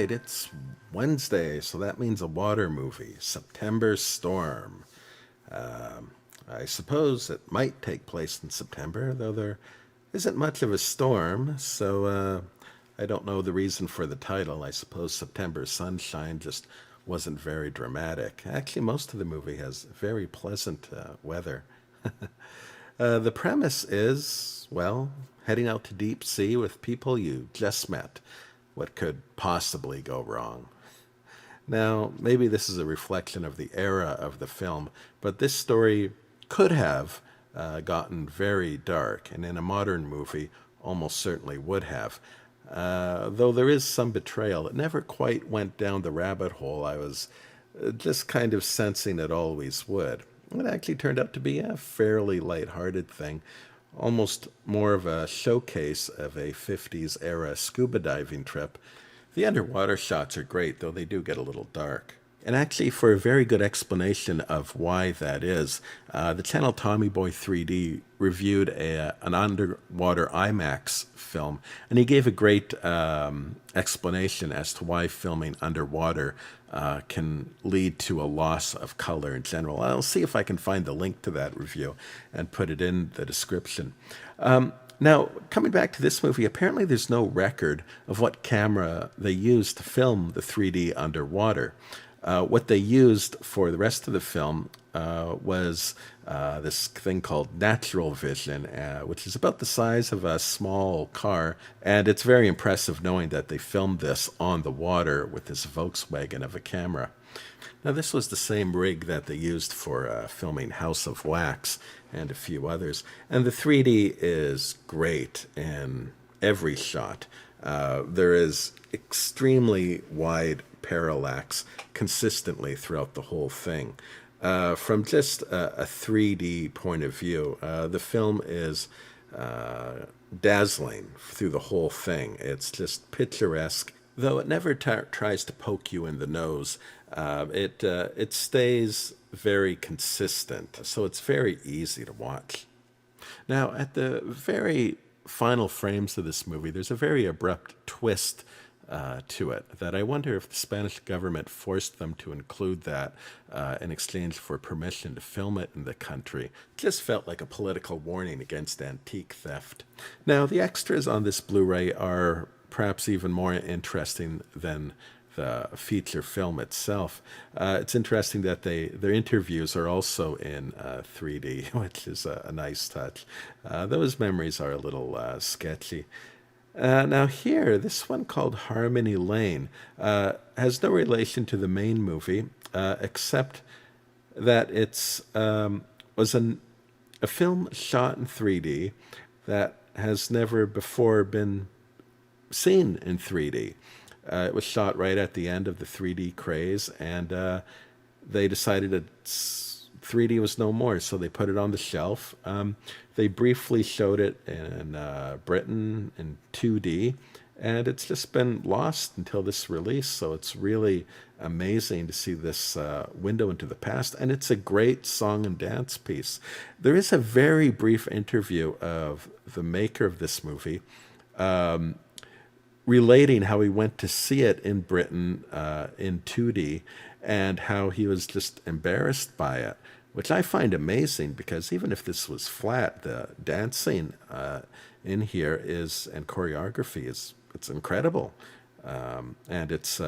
right, it's Wednesday, so that means a water movie, September Storm. I suppose it might take place in September, though there isn't much of a storm, so I don't know the reason for the title. I suppose September Sunshine just wasn't very dramatic. Actually, most of the movie has very pleasant weather. The premise is, well, heading out to deep sea with people you just met. What could possibly go wrong? Now, maybe this is a reflection of the era of the film, but this story could have gotten very dark, and in a modern movie, almost certainly would have. Though there is some betrayal, it never quite went down the rabbit hole I was just kind of sensing it always would. It actually turned out to be a fairly light-hearted thing, almost more of a showcase of a 50s era scuba diving trip. The underwater shots are great, though they do get a little dark. And actually, for a very good explanation of why that is, the channel Tommy Boy 3D reviewed an underwater IMAX film, and he gave a great explanation as to why filming underwater can lead to a loss of color in general. I'll see if I can find the link to that review and put it in the description. Now, coming back to this movie, apparently there's no record of what camera they used to film the 3D underwater. What they used for the rest of the film was this thing called natural vision, which is about the size of a small car. And it's very impressive knowing that they filmed this on the water with this Volkswagen of a camera. Now, this was the same rig that they used for filming House of Wax and a few others. And the 3D is great in every shot. There is extremely wide parallax consistently throughout the whole thing. From just a 3D point of view, the film is dazzling through the whole thing. It's just picturesque, though it never tries to poke you in the nose. It stays very consistent, so it's very easy to watch. Now, at the very final frames of this movie, there's a very abrupt twist to it that I wonder if the Spanish government forced them to include that in exchange for permission to film it in the country. It just felt like a political warning against antique theft. Now, the extras on this Blu-ray are perhaps even more interesting than the feature film itself. It's interesting that their interviews are also in 3D, which is a nice touch. Those memories are a little sketchy. Now here, this one called Harmony Lane has no relation to the main movie, except that it's was a film shot in 3D that has never before been seen in 3D. It was shot right at the end of the 3D craze, and they decided that 3D was no more, so they put it on the shelf. They briefly showed it in Britain in 2D, and it's just been lost until this release, so it's really amazing to see this window into the past, and it's a great song and dance piece. There is a very brief interview of the maker of this movie, relating how he went to see it in Britain in 2D and how he was just embarrassed by it, which I find amazing because even if this was flat, the dancing in here and choreography it's incredible, and it's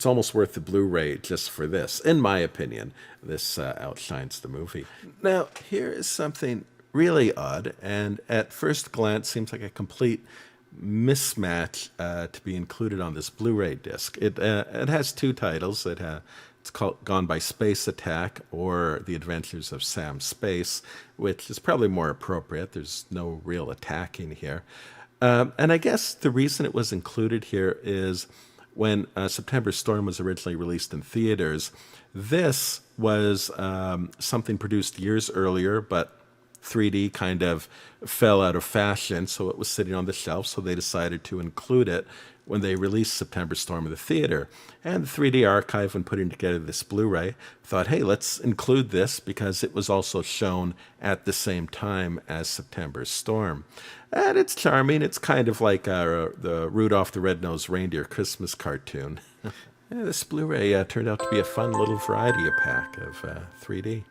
almost worth the Blu-ray just for this. In my opinion, this outshines the movie. Now, here is something really odd, and at first glance seems like a complete mismatch to be included on this Blu-ray disc. It has two titles. It's called Gone by Space Attack or The Adventures of Sam Space, which is probably more appropriate. There's no real attacking here. And I guess the reason it was included here is when September Storm was originally released in theaters, this was something produced years earlier, but 3D kind of fell out of fashion, so it was sitting on the shelf, so they decided to include it when they released September Storm in the theater. And the 3D Archive, when putting together this Blu-ray, thought, hey, let's include this because it was also shown at the same time as September Storm. And it's charming. It's kind of like the Rudolph the Red-Nosed Reindeer Christmas cartoon. This Blu-ray turned out to be a fun little variety pack of 3D.